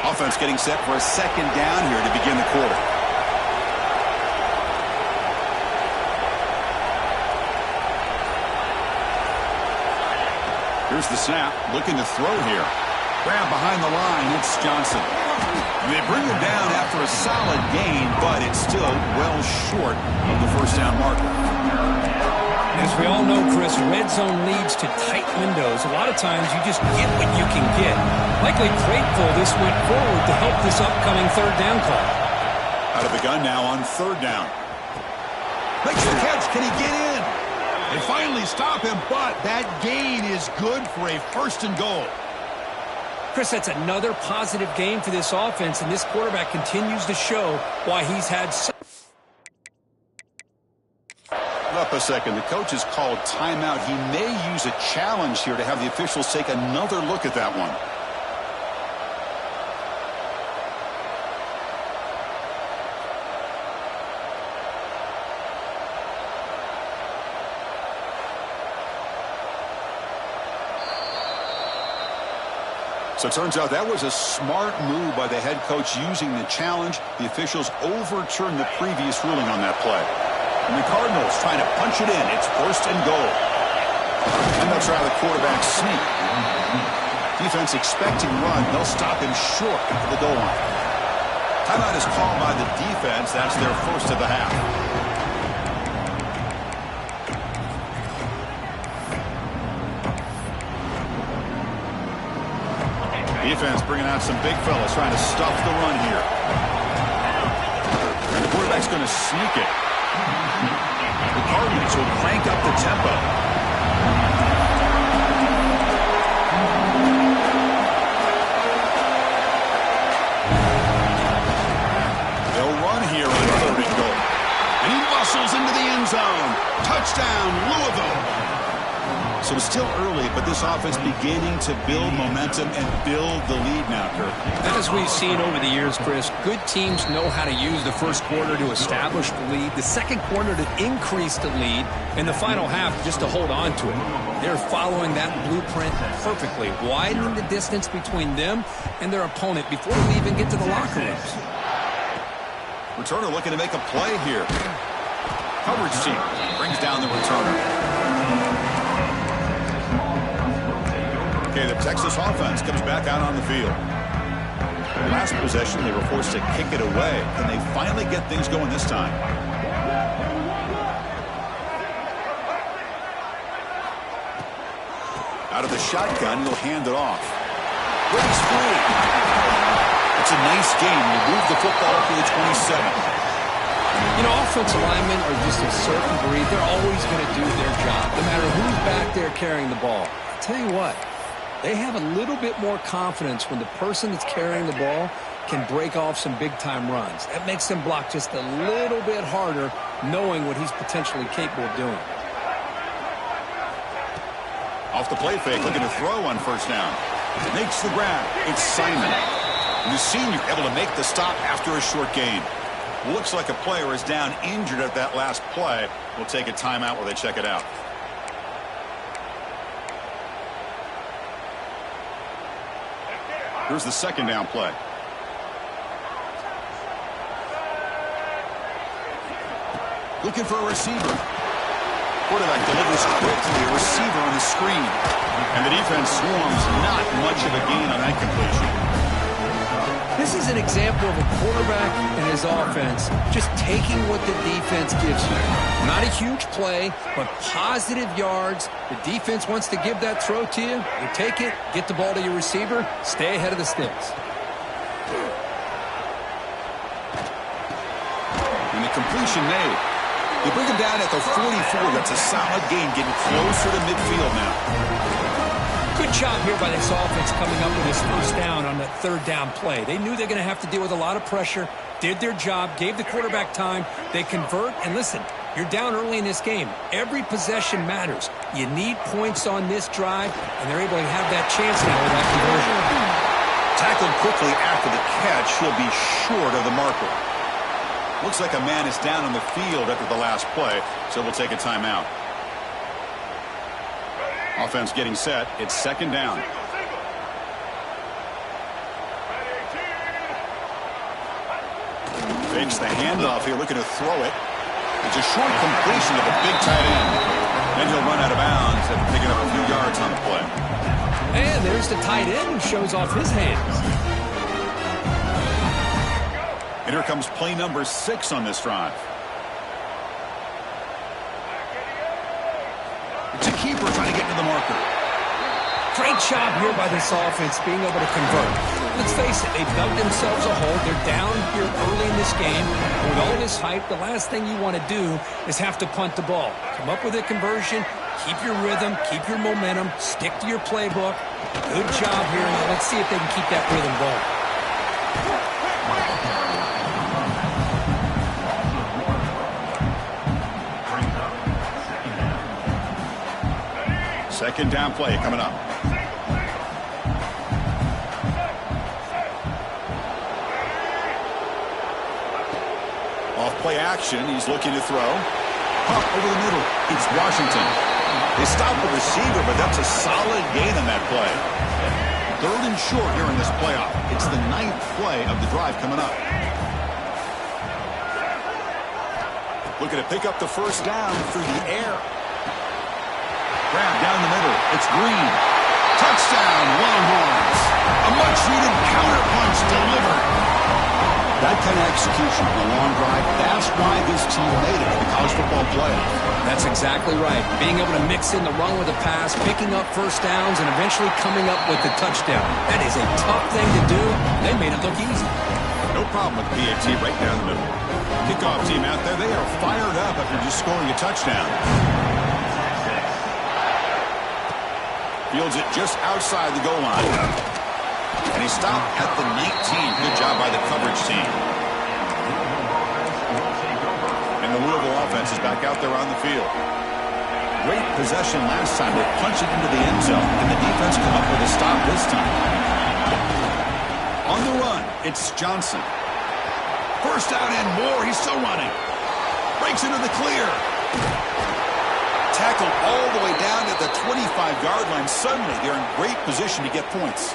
Offense getting set for a second down here to begin the quarter. Here's the snap, looking to throw here. Grab behind the line, it's Johnson. They bring him down after a solid gain, but it's still well short of the first down marker. As we all know, Chris, red zone leads to tight windows. A lot of times you just get what you can get. Likely grateful this went forward to help this upcoming third down call. Out of the gun now on third down. Makes the catch. Can he get in? They finally stop him, but that gain is good for a first and goal. Chris, that's another positive game for this offense, and this quarterback continues to show why he's had so... Up a second. The coach has called timeout. He may use a challenge here to have the officials take another look at that one. So it turns out that was a smart move by the head coach using the challenge. The officials overturned the previous ruling on that play. And the Cardinals trying to punch it in. It's first and goal. And they'll try the quarterback sneak. Defense expecting run. They'll stop him short of the goal line. Timeout is called by the defense. That's their first of the half. Defense bringing out some big fellas trying to stuff the run here. And the quarterback's going to sneak it. The Cardinals will crank up the tempo. They'll run here on third and goal. And he muscles into the end zone. Touchdown, Louisville. So it's still early, but this offense beginning to build momentum and build the lead now, Kirk. As we've seen over the years, Chris, good teams know how to use the first quarter to establish the lead, the second quarter to increase the lead, and the final half just to hold on to it. They're following that blueprint perfectly, widening the distance between them and their opponent before we even get to the locker rooms. Returner looking to make a play here. Coverage team brings down the returner. Okay, the Texas offense comes back out on the field. Last possession, they were forced to kick it away. Can they finally get things going this time? Out of the shotgun, he'll hand it off. Breaks free. It's a nice game. You move the football up to the 27. You know, offensive linemen are just a certain breed. They're always going to do their job, no matter who's back there carrying the ball. I'll tell you what. They have a little bit more confidence when the person that's carrying the ball can break off some big-time runs. That makes them block just a little bit harder, knowing what he's potentially capable of doing. Off the play fake, looking to throw on first down. Makes the grab. It's Simon. The senior able to make the stop after a short gain. Looks like a player is down injured at that last play. We'll take a timeout while they check it out. Here's the second down play. Looking for a receiver. Quarterback delivers quickly, a receiver on the screen. And the defense swarms, not much of a gain on that completion. This is an example of a quarterback and his offense just taking what the defense gives you. Not a huge play, but positive yards. The defense wants to give that throw to you. You take it, get the ball to your receiver, stay ahead of the sticks. And the completion made. They bring him down at the 44. That's a solid gain, getting closer to midfield now. Good job here by this offense coming up with this first down on that third down play. They knew they're going to have to deal with a lot of pressure, did their job, gave the quarterback time. They convert, and listen, you're down early in this game. Every possession matters. You need points on this drive, and they're able to have that chance now with that conversion. Tackled quickly after the catch. He'll be short of the marker. Looks like a man is down on the field after the last play, so we'll take a timeout. Offense getting set. It's second down. Fakes the handoff here, looking to throw it. It's a short completion of a big tight end. Then he'll run out of bounds after picking up a few yards on the play. And there's the tight end who shows off his hands. And here comes play number 6 on this drive. It's a keeper trying to get to the marker. Great job here by this offense being able to convert. Let's face it, they've dug themselves a hole. They're down here early in this game. And with all this hype, the last thing you want to do is have to punt the ball. Come up with a conversion, keep your rhythm, keep your momentum, stick to your playbook. Good job here. Now let's see if they can keep that rhythm going. Second down play coming up. Off play action, he's looking to throw. Pump over the middle. It's Washington. They stop the receiver, but that's a solid gain on that play. 3rd and short here in this playoff. It's the 9th play of the drive coming up. Looking to pick up the first down through the air. Grab down the middle. It's Green. Touchdown, Longhorns. A much-needed counterpunch delivered. That kind of execution on a long drive, that's why this team made it to the college football playoff. That's exactly right. Being able to mix in the run with the pass, picking up first downs, and eventually coming up with the touchdown. That is a tough thing to do. They made it look easy. No problem with PAT right down the middle. Kickoff team out there, they are fired up after just scoring a touchdown. Fields it just outside the goal line. And he stopped at the 19. Good job by the coverage team. And the Louisville offense is back out there on the field. Great possession last time. They punched it into the end zone. And the defense come up with a stop this time. On the run, it's Johnson. First down and more. He's still running. Breaks into the clear. Tackled all the way down at the 25-yard line. Suddenly, they're in great position to get points.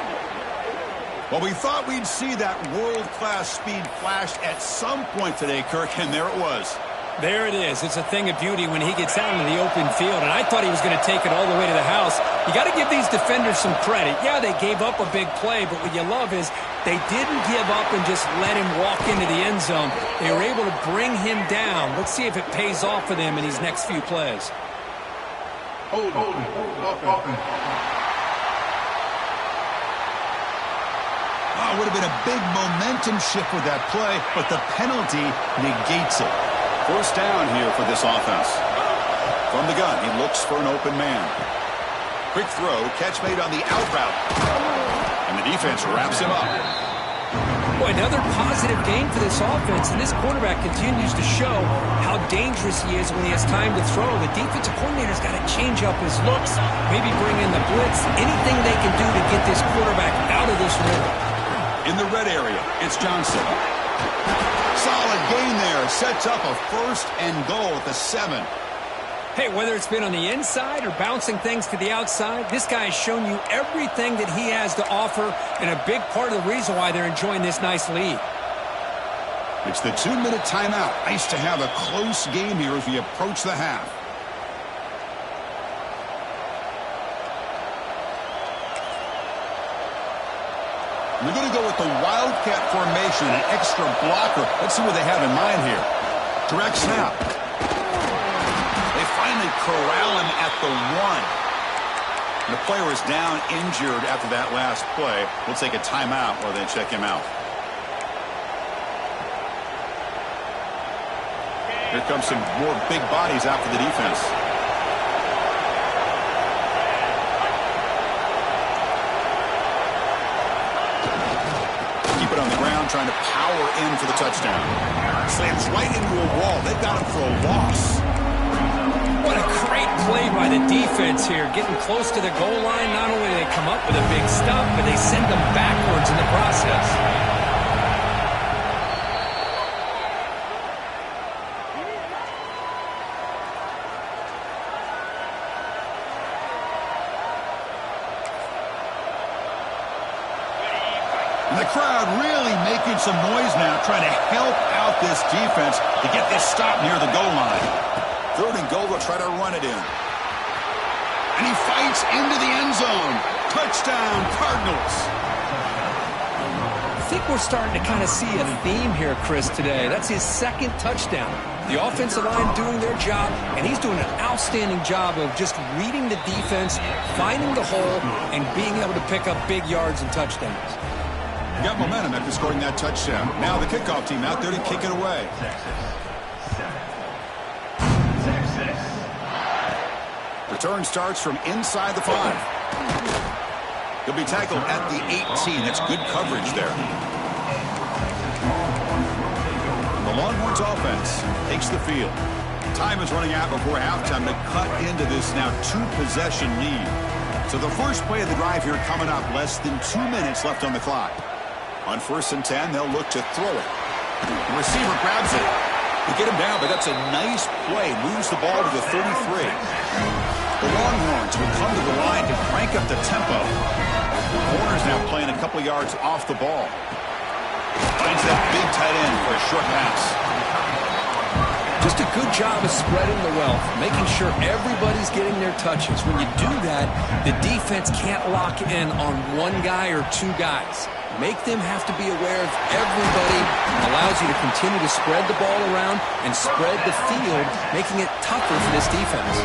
Well, we thought we'd see that world-class speed flashed at some point today, Kirk, and there it was. There it is. It's a thing of beauty when he gets out into the open field, and I thought he was going to take it all the way to the house. You got to give these defenders some credit. Yeah, they gave up a big play, but what you love is they didn't give up and just let him walk into the end zone. They were able to bring him down. Let's see if it pays off for them in these next few plays. Oh, it would have been a big momentum shift with that play, but the penalty negates it. First down here for this offense. From the gun, he looks for an open man. Quick throw, catch made on the out route. And the defense wraps him up. Boy, another positive game for this offense, and this quarterback continues to show how dangerous he is when he has time to throw. The defensive coordinator's got to change up his looks, maybe bring in the blitz, anything they can do to get this quarterback out of this rhythm. In the red area, it's Johnson. Solid gain there. Sets up a first and goal at the 7. Hey, whether it's been on the inside or bouncing things to the outside, this guy has shown you everything that he has to offer, and a big part of the reason why they're enjoying this nice lead. It's the 2-minute timeout. Nice to have a close game here as we approach the half. We're going to go with the Wildcat formation, an extra blocker. Let's see what they have in mind here. Direct snap. They finally corral him at the 1. The player is down injured after that last play. We'll take a timeout while they check him out. Here comes some more big bodies out for the defense. Keep it on the ground, trying to power in for the touchdown. Slams right into a wall. They've got him for a loss. What a great play by the defense here. Getting close to the goal line, not only do they come up with a big stop, but they send them backwards in the process. And the crowd really making some noise now, trying to help out this defense to get this stop near the goal line. 3rd and goal, they'll try to run it in. And he fights into the end zone. Touchdown, Cardinals. I think we're starting to kind of see a theme here, Chris, today. That's his 2nd touchdown. The offensive line doing their job, and he's doing an outstanding job of just reading the defense, finding the hole, and being able to pick up big yards and touchdowns. Got momentum after scoring that touchdown. Now the kickoff team out there to kick it away. Return starts from inside the 5. He'll be tackled at the 18. That's good coverage there. The Longhorns offense takes the field. Time is running out before halftime to cut into this now 2-possession lead. So the first play of the drive here coming up, less than 2 minutes left on the clock. On 1st and 10, they'll look to throw it. The receiver grabs it. They get him down, but that's a nice play. Moves the ball to the 33. The Longhorns will come to the line to crank up the tempo. The corner's now playing a couple yards off the ball. Finds that big tight end for a short pass. Just a good job of spreading the wealth, making sure everybody's getting their touches. When you do that, the defense can't lock in on one guy or 2 guys. Make them have to be aware of everybody. Allows you to continue to spread the ball around and spread the field, making it tougher for this defense.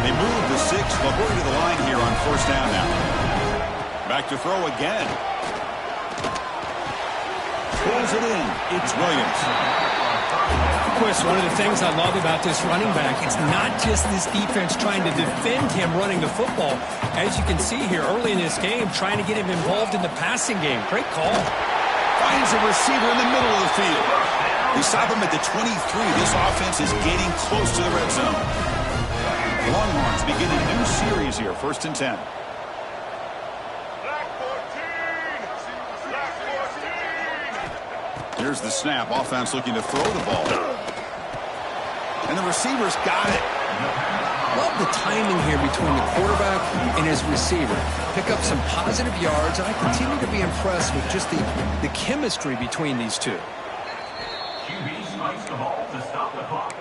They move the 6. They'll go to the line here on 1st down now. Back to throw again. Pulls it in. It's Williams. Chris, one of the things I love about this running back, it's not just this defense trying to defend him running the football. As you can see here early in this game, trying to get him involved in the passing game. Great call. Finds a receiver in the middle of the field. They stop him at the 23. This offense is getting close to the red zone. Longhorns begin a new series here, 1st and 10. Here's the snap. Offense looking to throw the ball. And the receiver's got it. Love the timing here between the quarterback and his receiver. Pick up some positive yards, and I continue to be impressed with just the chemistry between these two. QB spikes the ball to stop the clock.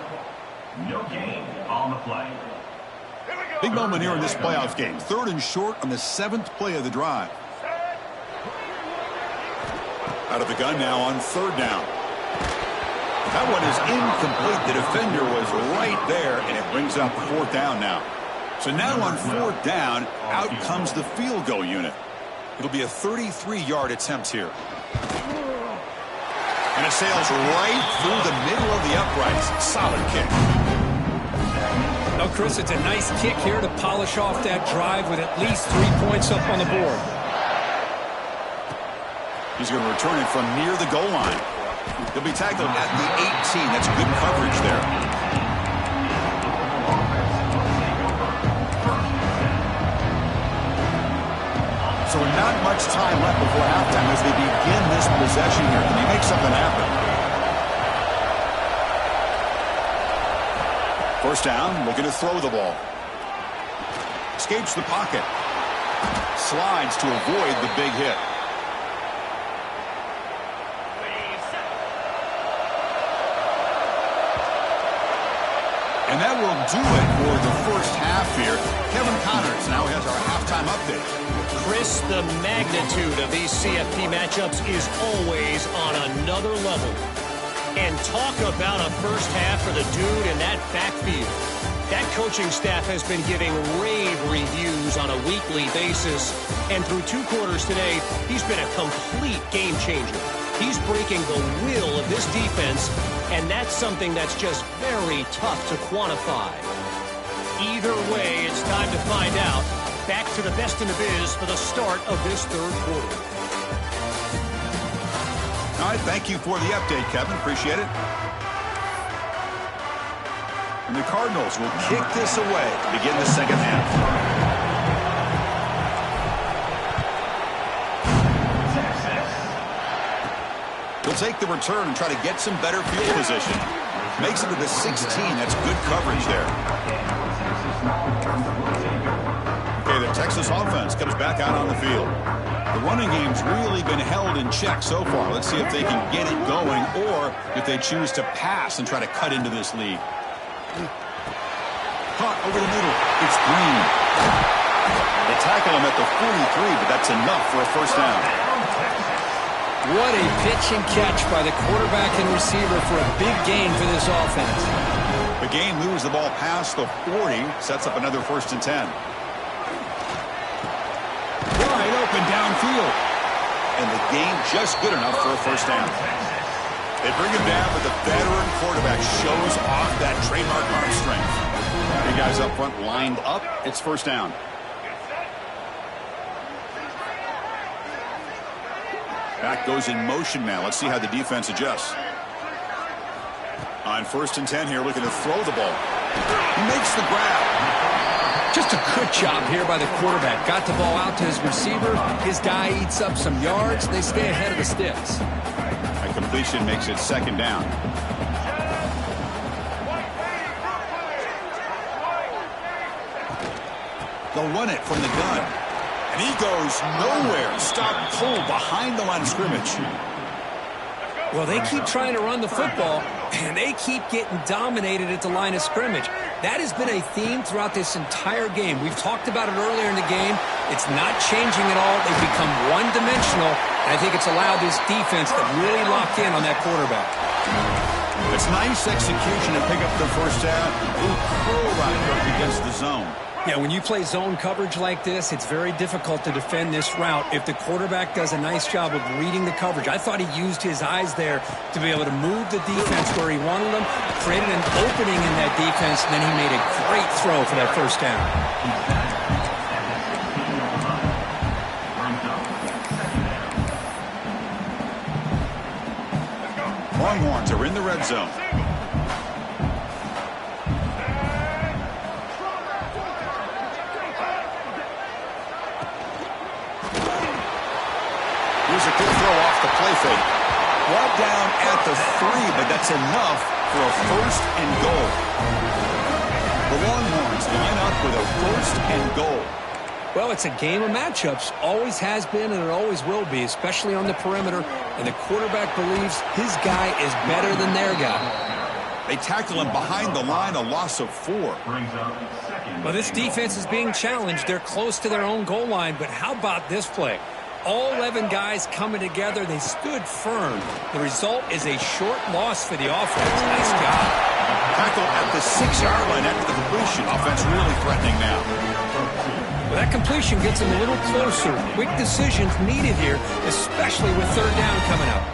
No gain on the play. Big moment here in this playoff game. 3rd and short on the 7th play of the drive. Out of the gun now on 3rd down. That one is incomplete. The defender was right there, and it brings up 4th down now. So now on 4th down, out comes the field goal unit. It'll be a 33-yard attempt here. And it sails right through the middle of the uprights. Solid kick. Now, Chris, it's a nice kick here to polish off that drive with at least 3 points up on the board. He's going to return it from near the goal line. He'll be tackled at the 18. That's good coverage there. So not much time left before halftime as they begin this possession here. Can he make something happen? 1st down, looking to throw the ball. Escapes the pocket. Slides to avoid the big hit. And that will do it for the first half here. Kevin Connors now has our halftime update. Chris, the magnitude of these CFP matchups is always on another level. And talk about a first half for the dude in that backfield. That coaching staff has been giving rave reviews on a weekly basis. And through 2 quarters today, he's been a complete game changer. He's breaking the will of this defense, and that's something that's just very tough to quantify. Either way, it's time to find out. Back to the best in the biz for the start of this 3rd quarter. All right, thank you for the update, Kevin. Appreciate it. And the Cardinals will kick this away to begin the 2nd half. He'll take the return and try to get some better field position. Makes it to the 16. That's good coverage there. Okay, the Texas offense comes back out on the field. The running game's really been held in check so far. Let's see if they can get it going or if they choose to pass and try to cut into this lead. Caught over the middle. It's Green. They tackle him at the 43, but that's enough for a first down. What a pitch and catch by the quarterback and receiver for a big gain for this offense. The game moves the ball past the 40, sets up another 1st and 10. Wide open downfield. And the game just good enough for a first down. They bring him down, but the veteran quarterback shows off that trademark arm strength. The guys up front lined up. It's first down. Back goes in motion now. Let's see how the defense adjusts. On 1st and 10 here, looking to throw the ball. He makes the grab. Just a good job here by the quarterback. Got the ball out to his receiver. His guy eats up some yards. They stay ahead of the sticks. A completion makes it 2nd down. They'll run it from the gun. And he goes nowhere. Stop pull behind the line of scrimmage. Well, they keep trying to run the football, and they keep getting dominated at the line of scrimmage. That has been a theme throughout this entire game. We've talked about it earlier in the game. It's not changing at all. They've become one-dimensional, and I think it's allowed this defense to really lock in on that quarterback. It's nice execution to pick up the first down. Ooh, curl right up against the zone. Yeah, when you play zone coverage like this, it's very difficult to defend this route if the quarterback does a nice job of reading the coverage. I thought he used his eyes there to be able to move the defense where he wanted them, created an opening in that defense, and then he made a great throw for that first down. Longhorns are in the red zone. Here's a good throw off the play fake. Brought down at the 3, but that's enough for a 1st and goal. The Longhorns line up with a 1st and goal. Well, it's a game of matchups. Always has been and it always will be, especially on the perimeter. And the quarterback believes his guy is better than their guy. They tackle him behind the line, a loss of 4. Well, this defense is being challenged. They're close to their own goal line, but how about this play? All 11 guys coming together. They stood firm. The result is a short loss for the offense. Nice job. Tackle at the 6-yard line after the completion. Offense really threatening now. Well, that completion gets them a little closer. Quick decisions needed here, especially with 3rd down coming up.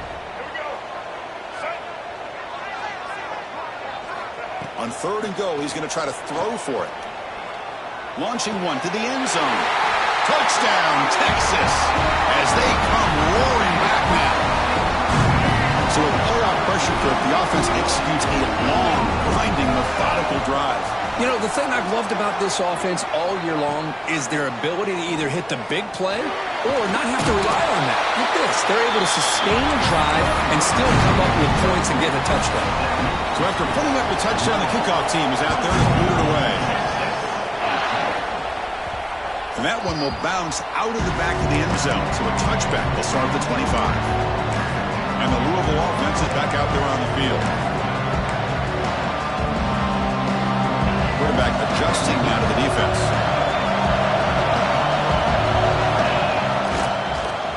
On 3rd and goal, he's going to try to throw for it. Launching one to the end zone. Touchdown, Texas, as they come roaring back now. So with playoff pressure grip, the offense executes a long, grinding, methodical drive. You know, the thing I've loved about this offense all year long is their ability to either hit the big play or not have to rely on that. Look at this. They're able to sustain a drive and still come up with points and get a touchdown. So after putting up the touchdown, the kickoff team is out there to boot it away. And that one will bounce out of the back of the end zone. So a touchback will start at the 25. And the Louisville offense is back out there on the field. Quarterback adjusting now to the defense.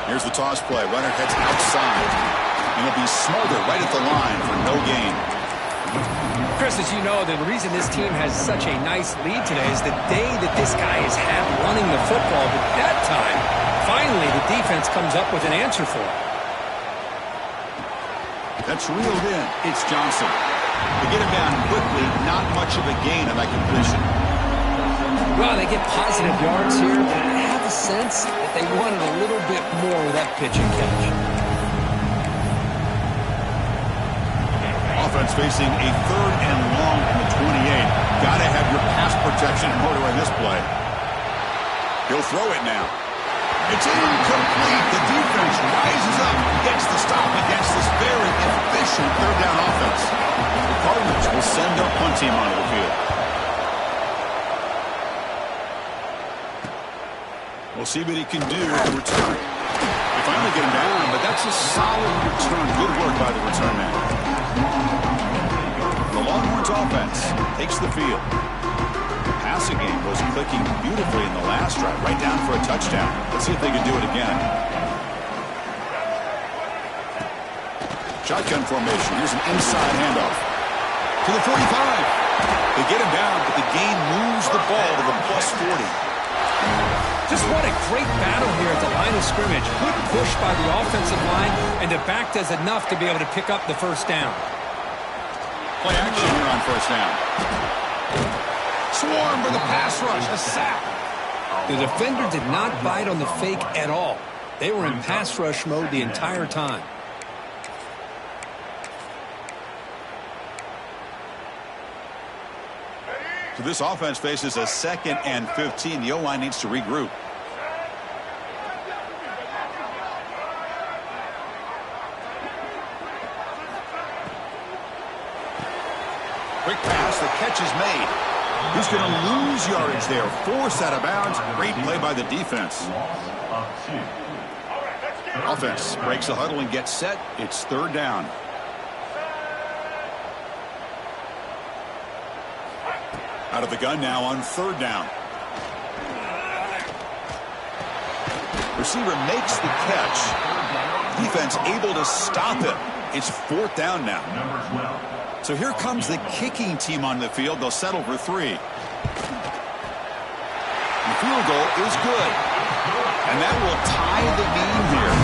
Here's the toss play. Runner heads outside. And he'll be smothered right at the line for no gain. Chris, as you know, the reason this team has such a nice lead today is the day that this guy has had running the football. But that time, finally, the defense comes up with an answer for it. That's reeled in. It's Johnson. To get him down quickly, not much of a gain on that completion. Well, they get positive yards here, but I have a sense that they wanted a little bit more with that pitch and catch. Offense facing a 3rd and long from the 28. Got to have your pass protection in order in this play. He'll throw it now. It's incomplete. The defense rises up, gets the stop against this very efficient 3rd down offense. The Cardinals will send their punt team onto the field. We'll see what he can do with the return. to get him down, but that's a solid return. Good work by the return man. The Longhorns offense takes the field. The passing game was clicking beautifully in the last drive, right down for a touchdown. Let's see if they can do it again. Shotgun formation. Here's an inside handoff to the 45. They get him down, but the gain moves the ball to the +40. Just what a great battle here at the line of scrimmage. Good push by the offensive line, and the back does enough to be able to pick up the first down. Play action here on first down. Swarm for the pass rush. A sack. The defender did not bite on the fake at all. They were in pass rush mode the entire time. So this offense faces a 2nd and 15. The O-line needs to regroup. Quick pass, the catch is made. He's going to lose yardage there. Forced out of bounds. Great play by the defense. Offense breaks the huddle and gets set. It's 3rd down. Out of the gun now on 3rd down. Receiver makes the catch. Defense able to stop it. It's 4th down now. So here comes the kicking team on the field. They'll settle for 3. The field goal is good. And that will tie the game here.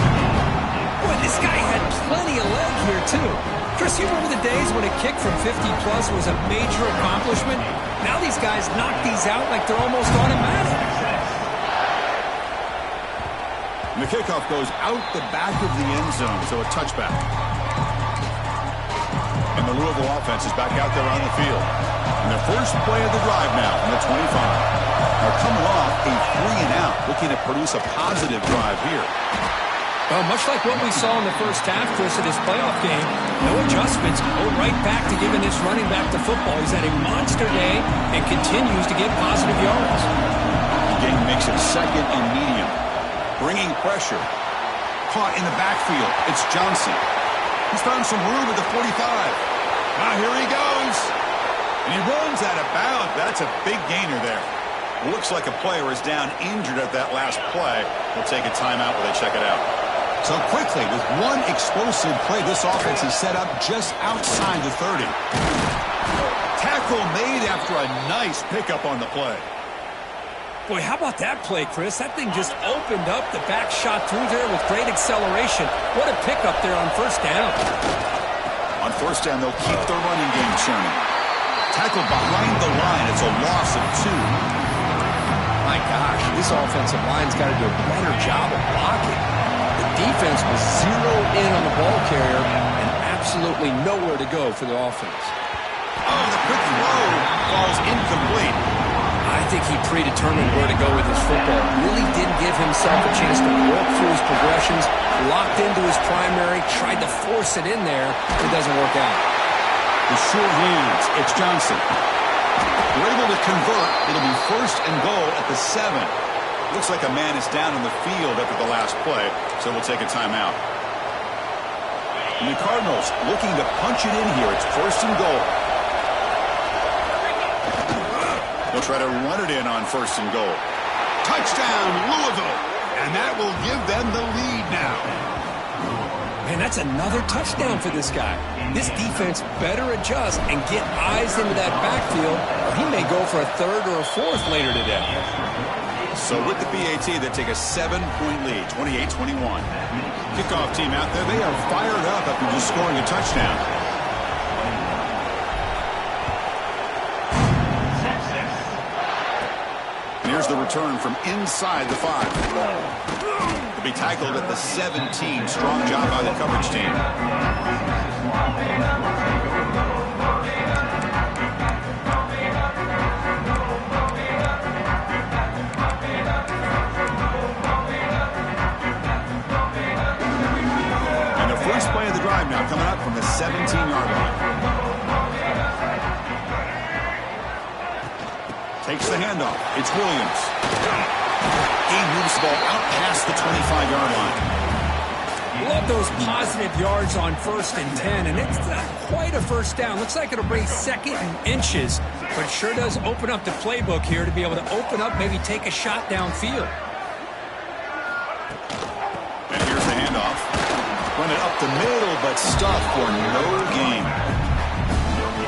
Boy, this guy had plenty of leg here, too. Chris, you remember the days when a kick from 50-plus was a major accomplishment? Now these guys knock these out like they're almost automatic. And the kickoff goes out the back of the end zone, so a touchback. And the Louisville offense is back out there on the field. And the first play of the drive now from the 25. They're coming off a 3-and-out, looking to produce a positive drive here. Well, much like what we saw in the first half, Chris, of this playoff game, no adjustments. Go right back to giving this running back the football. He's had a monster day and continues to get positive yards. The game makes it 2nd and medium. Bringing pressure. Caught in the backfield. It's Johnson. He's found some room at the 45. Now here he goes. And he runs out of bounds. That's a big gainer there. Looks like a player is down injured at that last play. They'll take a timeout while they check it out. So quickly, with one explosive play, this offense is set up just outside the 30. Tackle made after a nice pickup on the play. Boy, how about that play, Chris? That thing just opened up. The back shot through there with great acceleration. What a pickup there on first down. On first down, they'll keep their running game churning. Tackle behind the line. It's a loss of 2. My gosh, this offensive line's got to do a better job of blocking. The defense was zeroed in on the ball carrier and absolutely nowhere to go for the offense. Oh, the quick throw falls incomplete. I think he predetermined where to go with his football. Really didn't give himself a chance to work through his progressions, locked into his primary, tried to force it in there. It doesn't work out. The short hands. It's Johnson. They're able to convert. It'll be 1st and goal at the 7. Looks like a man is down on the field after the last play, so we'll take a timeout. And the Cardinals looking to punch it in here. It's 1st and goal. They'll try to run it in on 1st and goal. Touchdown, Louisville! And that will give them the lead now. Man, that's another touchdown for this guy. This defense better adjust and get eyes into that backfield, or he may go for a 3rd or a 4th later today. So with the PAT, they take a 7-point lead, 28-21. Kickoff team out there, they are fired up after just scoring a touchdown. And here's the return from inside the 5. To be tackled at the 17. Strong job by the coverage team. Play of the drive now coming up from the 17-yard line. Takes the handoff. It's Williams. He moves the ball out past the 25-yard line. Love those positive yards on 1st and 10, and it's not quite a first down. Looks like it'll bring 2nd and inches, but it sure does open up the playbook here to be able to open up, maybe take a shot downfield. And here's the handoff. Run it up the middle, but stuffed for no gain.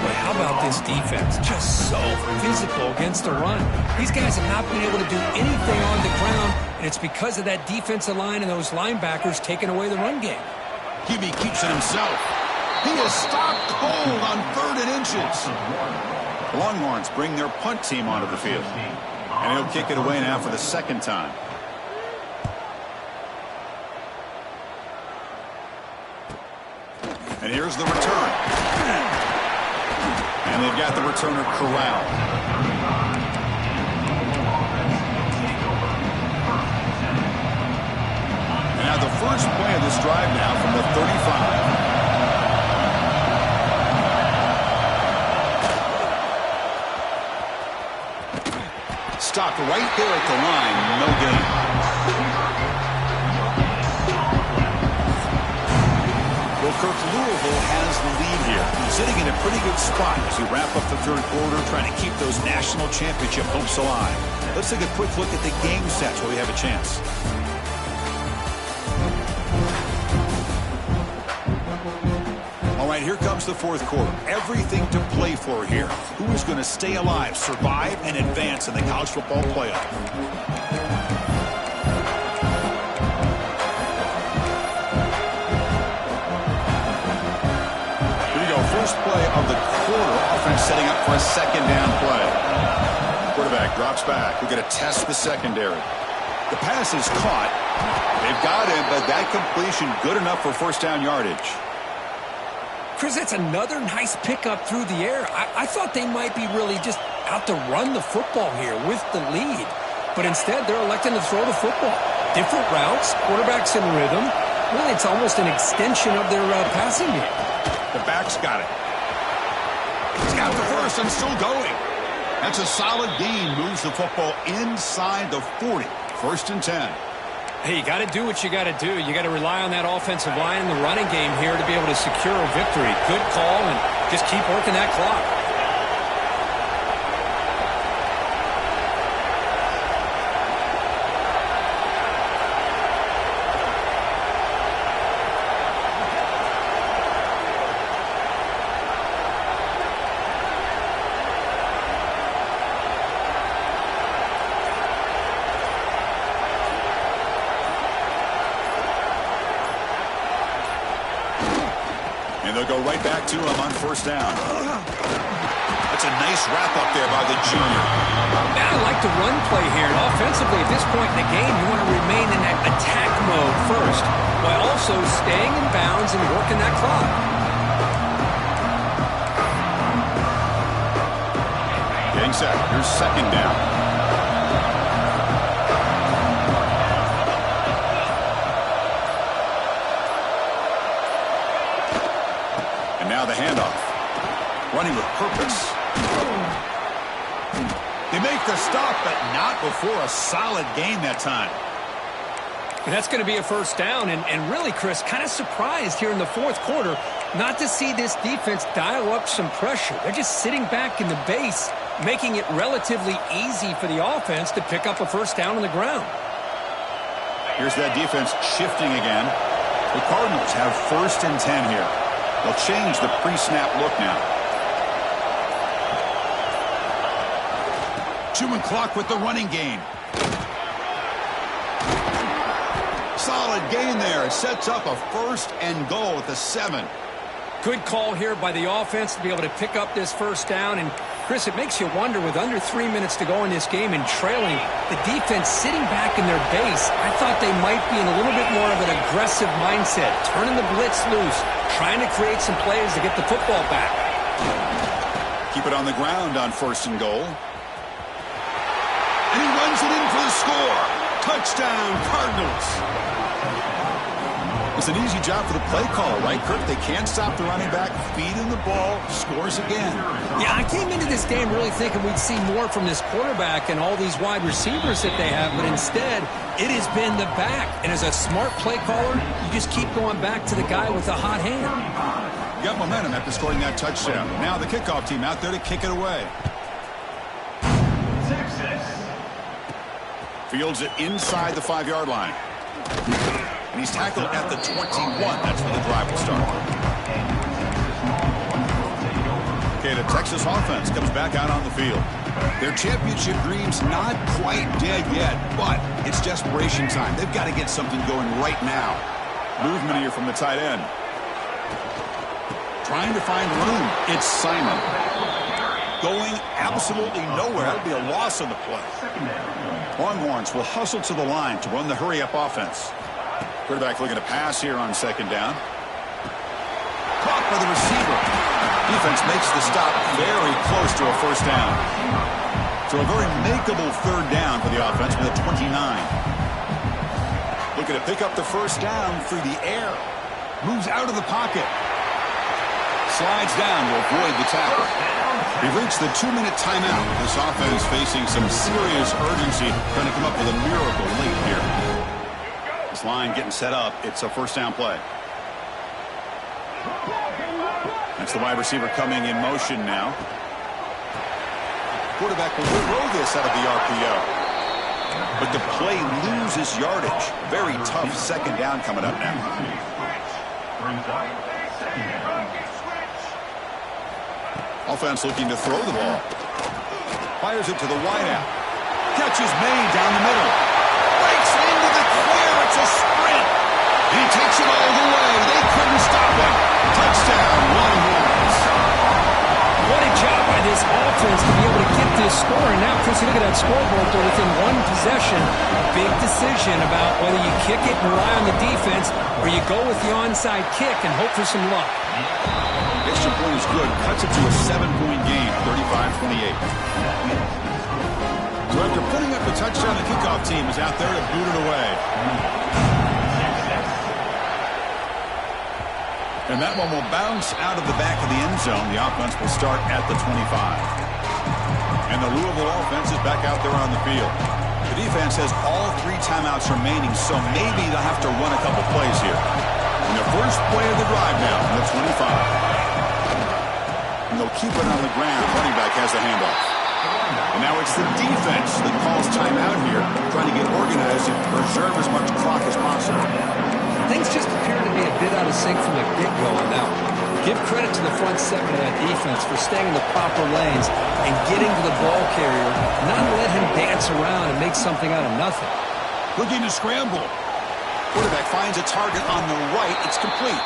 But how about this defense? Just so physical against the run. These guys have not been able to do anything on the ground, and it's because of that defensive line and those linebackers taking away the run game. QB keeps it himself. He is stopped cold on 3rd and inches. Longhorns bring their punt team onto the field. And he'll kick it away now for the 2nd time. And here's the return. And they've got the returner corralled. And now the first play of this drive now from the 35. Stopped right there at the line. No gain. Well, Kirk, Louisville has the lead here. He's sitting in a pretty good spot as we wrap up the 3rd quarter, trying to keep those national championship hopes alive. Let's take a quick look at the game sets while we have a chance. All right, here comes the 4th quarter. Everything to play for here. Who is going to stay alive, survive, and advance in the college football playoff? First play of the quarter. Offense setting up for a 2nd down play. Quarterback drops back. We're going to test the secondary. The pass is caught. They've got him, but that completion good enough for 1st down yardage. Chris, that's another nice pickup through the air. I thought they might be really just out to run the football here with the lead. But instead, they're electing to throw the football. Different routes, quarterbacks in rhythm. Really, it's almost an extension of their passing game. The back's got it. He's got the first and still going. That's a solid gain. Moves the football inside the 40. 1st and 10. Hey, you got to do what you got to do. You got to rely on that offensive line and the running game here to be able to secure a victory. Good call, and just keep working that clock. They'll go right back to him on 1st down. That's a nice wrap-up there by the junior. I like the run play here. And offensively, at this point in the game, you want to remain in that attack mode first, while also staying in bounds and working that clock. Getting set. Here's 2nd down. Now the handoff. Running with purpose. They make the stop, but not before a solid gain that time. And that's going to be a 1st down. And really, Chris, kind of surprised here in the 4th quarter not to see this defense dial up some pressure. They're just sitting back in the base, making it relatively easy for the offense to pick up a 1st down on the ground. Here's that defense shifting again. The Cardinals have 1st and 10 here. They'll change the pre-snap look now. Chewing clock with the running game. Solid gain there. It sets up a 1st and goal at the 7. Good call here by the offense to be able to pick up this 1st down. And, Chris, it makes you wonder, with under 3 minutes to go in this game and trailing, the defense sitting back in their base, I thought they might be in a little bit more of an aggressive mindset, turning the blitz loose, trying to create some plays to get the football back. Keep it on the ground on 1st and goal. And he runs it in for the score. Touchdown, Cardinals. It's an easy job for the play caller, right, Kirk? They can't stop the running back, feed him the ball, scores again. Yeah, I came into this game really thinking we'd see more from this quarterback and all these wide receivers that they have, but instead, it has been the back. And as a smart play caller, you just keep going back to the guy with the hot hand. Got momentum after scoring that touchdown. Now the kickoff team out there to kick it away. Fields it inside the 5-yard line. And he's tackled at the 21. That's where the drive will start. Okay, the Texas offense comes back out on the field. Their championship dream's not quite dead yet, but it's desperation time. They've got to get something going right now. Movement here from the tight end. Trying to find room. It's Simon. Going absolutely nowhere. That'll be a loss on the play. Longhorns will hustle to the line to run the hurry-up offense. Quarterback looking to pass here on second down. Caught by the receiver. Defense makes the stop very close to a first down. So a very makeable third down for the offense with a 29. Looking to pick up the first down through the air. Moves out of the pocket. Slides down to avoid the tackle. We've reached the 2-minute timeout. This offense facing some serious urgency, trying to come up with a miracle late here. This line getting set up. It's a first down play. That's the wide receiver coming in motion now. Quarterback will throw this out of the RPO. But the play loses yardage. Very tough second down coming up now. Offense looking to throw the ball. Fires it to the wideout. Catch is made down the middle. Breaks into the clear. It's a sprint. And he takes it all the way. They couldn't stop him. Touchdown, Longhorns. What a job by this offense to be able to get this score. And now, Chris, you look at that scoreboard, they're within one possession. Big decision about whether you kick it and rely on the defense or you go with the onside kick and hope for some luck. Extra point is good. Cuts it to a 7-point game, 35-28. So after putting up a touchdown, the kickoff team is out there to boot it away. And that one will bounce out of the back of the end zone. The offense will start at the 25. And the Louisville offense is back out there on the field. The defense has all 3 timeouts remaining, so maybe they'll have to run a couple plays here. And the first play of the drive now from the 25. And they'll keep it on the ground. Running back has the handoff. And now it's the defense that calls timeout here, trying to get organized and preserve as much clock as possible. Things just appear to be a bit out of sync from the get-go on that one. Give credit to the front 7 of that defense for staying in the proper lanes and getting to the ball carrier, not let him dance around and make something out of nothing. Looking to scramble. Quarterback finds a target on the right. It's complete.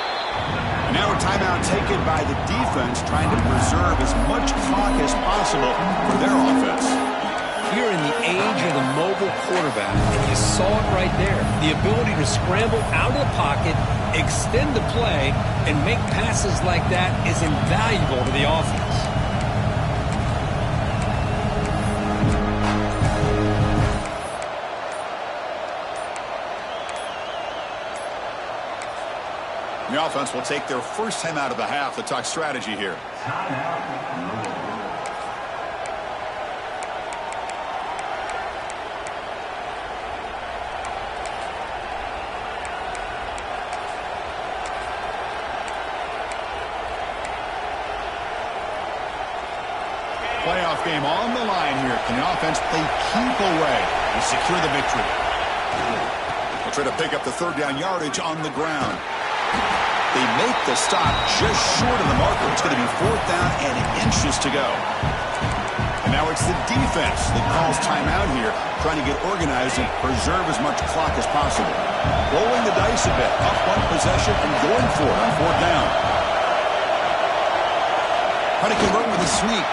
And now a timeout taken by the defense, trying to preserve as much clock as possible for their offense. You're in the age of the mobile quarterback, and you saw it right there. The ability to scramble out of the pocket, extend the play, and make passes like that is invaluable to the offense. The offense will take their first time out of the half to talk strategy here. Playoff game on the line here. Can the offense play keep away and secure the victory? They'll try to pick up the third down yardage on the ground. They make the stop just short of the marker. It's going to be 4th down and inches to go. And now it's the defense that calls timeout here, trying to get organized and preserve as much clock as possible. Rolling the dice a bit, up one possession and going for it on 4th down. Trying to convert with a sweep.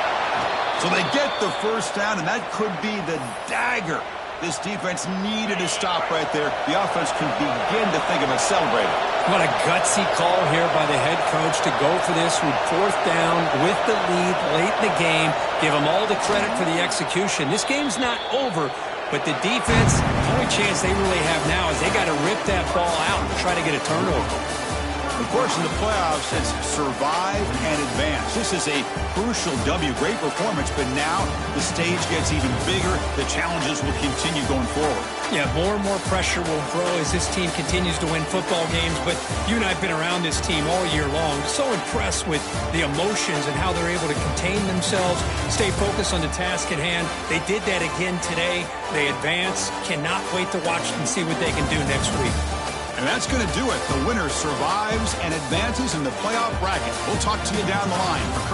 So they get the first down, and that could be the dagger. This defense needed to stop right there. The offense can begin to think about celebrating. What a gutsy call here by the head coach to go for this with 4th down with the lead late in the game. Give them all the credit for the execution. This game's not over, But the defense, the only chance they really have now is they got to rip that ball out and try to get a turnover. Of course, in the playoffs, it's survive and advance. This is a crucial W. Great performance, but now the stage gets even bigger. The challenges will continue going forward. Yeah, more and more pressure will grow as this team continues to win football games. But you and I have been around this team all year long. So impressed with the emotions and how they're able to contain themselves, stay focused on the task at hand. They did that again today. They advance. Cannot wait to watch and see what they can do next week. And that's going to do it. The winner survives and advances in the playoff bracket. We'll talk to you down the line.